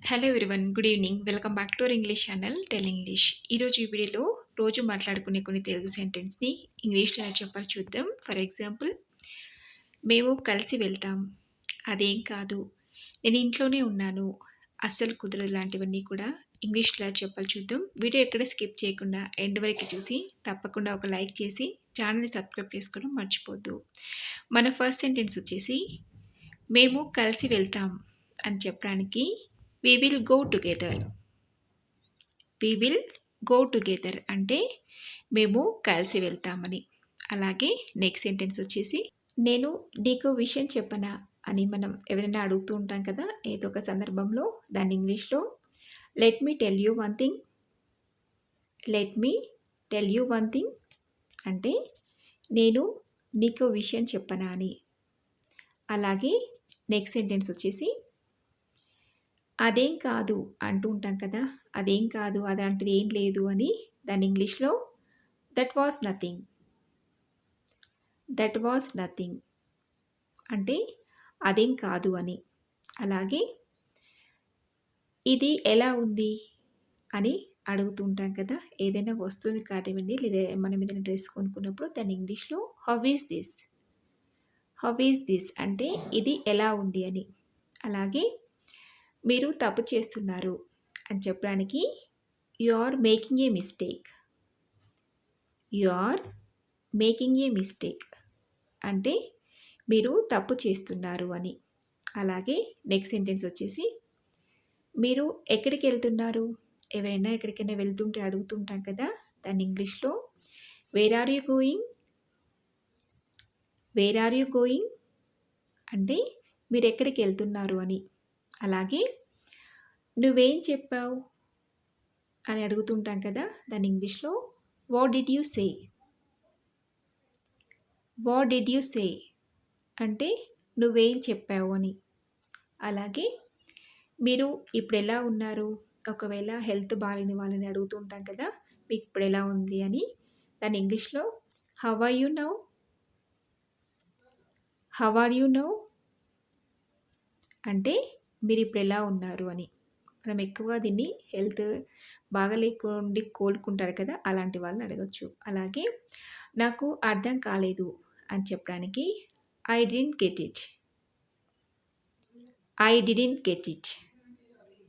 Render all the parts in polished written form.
Hello everyone. Good evening. Welcome back to our English channel tell English. ఈరోజు ఈ వీడియోలో రోజు మాట్లాడుకునే కొన్ని తెలుగు సెంటెన్స్‌ని ఇంగ్లీష్‌లో ఎలా చెప్పాలో చూద్దాం. ఫర్ ఎగ్జాంపుల్, మేము కలిసి వెళ్తాం. అదేం కాదు. నేను ఇంట్లోనే ఉన్నాను. అస్సలు కుదరదు లాంటివన్నీ కూడా ఇంగ్లీష్‌లో ఎలా చెప్పాలో చూద్దాం. వీడియో ఎక్కడ స్కిప్ చేయకుండా ఎండ్ వరకు చూసి తప్పకుండా ఒక లైక్ చేసి ఛానల్‌ని సబ్స్క్రైబ్ చేసుకోవడం మర్చిపోవద్దు. మన ఫస్ట్ సెంటెన్స్ వచ్చేసి మేము కలిసి వెళ్తాం అని చెప్పడానికి we will go together. We will go together అంటే మేము కలిసి వెళ్తామని. అలాగే నెక్స్ట్ సెంటెన్స్ వచ్చేసి నేను నీకు విషయం చెప్పనా అని మనం ఎవరైనా అడుగుతూ ఉంటాం కదా ఏదో ఒక సందర్భంలో. దాన్ని ఇంగ్లీష్లో let me tell you one thing. Let me tell you one thing అంటే నేను నీకు విషయం చెప్పనా అని. అలాగే నెక్స్ట్ సెంటెన్స్ వచ్చేసి అదేం కాదు అంటూ ఉంటాం కదా, అదేం కాదు, అలాంటిది ఏం లేదు అని. దాని ఇంగ్లీష్లో that was nothing. That was nothing అంటే అదేం కాదు అని. అలాగే ఇది ఎలా ఉంది అని అడుగుతూ ఉంటాం కదా, ఏదైనా వస్తువుని కానివ్వండి లేదా మనం ఏదైనా డ్రెస్ కొనుక్కున్నప్పుడు దాని ఇంగ్లీష్లో how is this. How is this అంటే ఇది ఎలా ఉంది అని. అలాగే మీరు తప్పు చేస్తున్నారు అని చెప్పడానికి you are making a mistake. You are making a mistake అంటే మీరు తప్పు చేస్తున్నారు అని. అలాగే నెక్స్ట్ సెంటెన్స్ వచ్చేసి మీరు ఎక్కడికి వెళ్తున్నారు. ఎవరైనా ఎక్కడికైనా వెళ్తుంటే అడుగుతుంటాం కదా, దాన్ని ఇంగ్లీష్లో where are you going. Where are you going అంటే మీరు ఎక్కడికి వెళ్తున్నారు అని. అలాగే నువ్వేం చెప్పావు అని అడుగుతుంటాం కదా, దాని ఇంగ్లీష్లో what did you say. What did you say అంటే నువ్వేం చెప్పావు అని. అలాగే మీరు ఇప్పుడు ఎలా ఉన్నారు. ఒకవేళ హెల్త్ బాగాలేని వాళ్ళని అడుగుతుంటాం కదా, మీకు ఇప్పుడు ఎలా ఉంది అని. దాని ఇంగ్లీష్లో how are you now. How are you now అంటే మీరు ఇప్పుడు ఎలా ఉన్నారు అని. మనం ఎక్కువగా దీన్ని హెల్త్ బాగలేకుండి కోలుకుంటారు కదా, అలాంటి వాళ్ళని అడగచ్చు. అలాగే నాకు అర్థం కాలేదు అని చెప్పడానికి I didn't get it. I didn't get it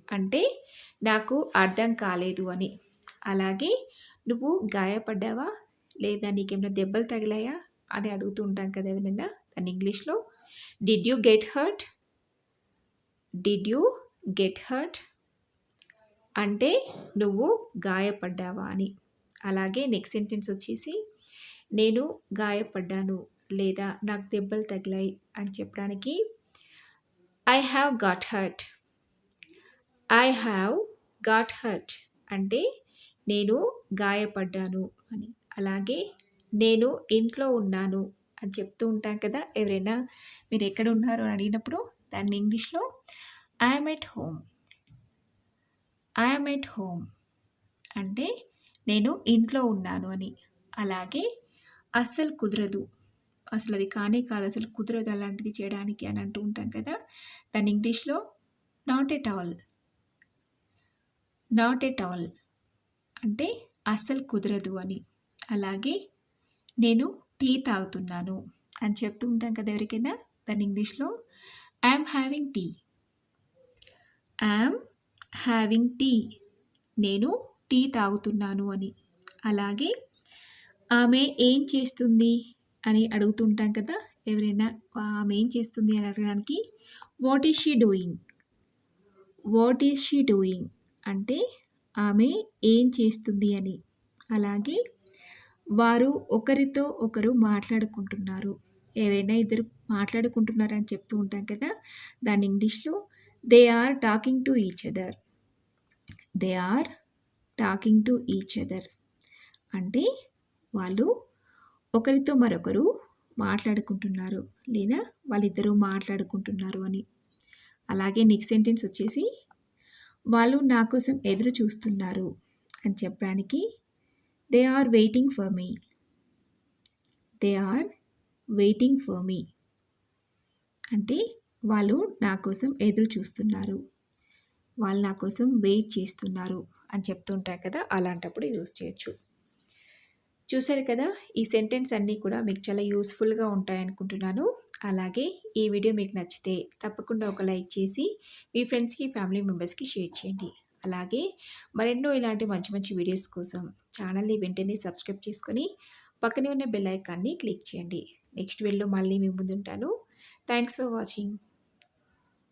అంటే నాకు అర్థం కాలేదు అని. అలాగే నువ్వు గాయపడ్డావా లేదా నీకేమైనా దెబ్బలు తగిలాయా అని అడుగుతూ ఉంటాం కదా ఎవరైనా. దాన్ని ఇంగ్లీష్లో did you get hurt. Did you get hurt అంటే నువ్వు గాయపడ్డావా అని. అలాగే నెక్స్ట్ సెంటెన్స్ వచ్చేసి నేను గాయపడ్డాను లేదా నాకు దెబ్బలు తగిలాయి అని చెప్పడానికి I have got hurt. I have got hurt అంటే నేను గాయపడ్డాను అని. అలాగే నేను ఇంట్లో ఉన్నాను అని చెప్తూ ఉంటాం కదా ఎవరైనా, మీరు ఎక్కడ ఉన్నారు అని అడిగినప్పుడు దాన్ని ఇంగ్లీష్లో I'm at home. I'm at home అంటే నేను ఇంట్లో ఉన్నాను అని. అలాగే అస్సలు కుదరదు, అసలు అది కానే కాదు, అసలు కుదరదు అలాంటిది చేయడానికి అని అంటూ ఉంటాం కదా, దాన్ని ఇంగ్లీష్లో not at all. Not at all అంటే అస్సలు కుదరదు అని. అలాగే నేను టీ తాగుతున్నాను అని చెప్తూ ఉంటాం కదా ఎవరికైనా, దాన్ని ఇంగ్లీష్లో I'm having tea. I'm having tea నేను టీ తాగుతున్నాను అని. అలాగే ఆమె ఏం చేస్తుంది అని అడుగుతుంటాం కదా ఎవరైనా, ఆమె ఏం చేస్తుంది అని అడగడానికి what is she doing. What is she doing అంటే ఆమె ఏం చేస్తుంది అని. అలాగే వారు ఒకరితో ఒకరు మాట్లాడుకుంటున్నారు. ఎవరైనా ఇద్దరు మాట్లాడుకుంటున్నారని చెప్తూ ఉంటాం కదా, దాన్ని ఇంగ్లీష్లో they are talking to each other. They are talking to each other అంటే వాళ్ళు ఒకరితో మరొకరు మాట్లాడుకుంటున్నారు లేదా వాళ్ళిద్దరూ మాట్లాడుకుంటున్నారు అని. అలాగే నెక్స్ట్ సెంటెన్స్ వచ్చేసి వాళ్ళు నా కోసం ఎదురు చూస్తున్నారు అని చెప్పడానికి they are waiting for me. They are waiting for me అంటే వాళ్ళు నా కోసం ఎదురు చూస్తున్నారు. వాళ్ళు నా కోసం వెయిట్ చేస్తున్నారు అని చెప్తుంటారు కదా! అలాంటప్పుడు యూజ్ చేయొచ్చు. చూసారు కదా! ఈ సెంటెన్స్ అన్నీ కూడా మీకు చాలా యూజ్‌ఫుల్‌గా ఉంటాయనుకుంటున్నాను. అలాగే ఈ వీడియో మీకు నచ్చితే తప్పకుండా ఒక లైక్ చేసి మీ ఫ్రెండ్స్‌కి, ఫ్యామిలీ మెంబర్స్‌కి షేర్ చేయండి. అలాగే మరెన్నో ఇలాంటి మంచి మంచి వీడియోస్ కోసం ఛానల్‌ని వెంటనే సబ్స్క్రైబ్ చేసుకొని పక్కనే ఉన్న బెల్ ఐకాన్‌ని క్లిక్ చేయండి. నెక్స్ట్ వీడియోలో మళ్ళీ మీ ముందుంటాను. Thanks for watching.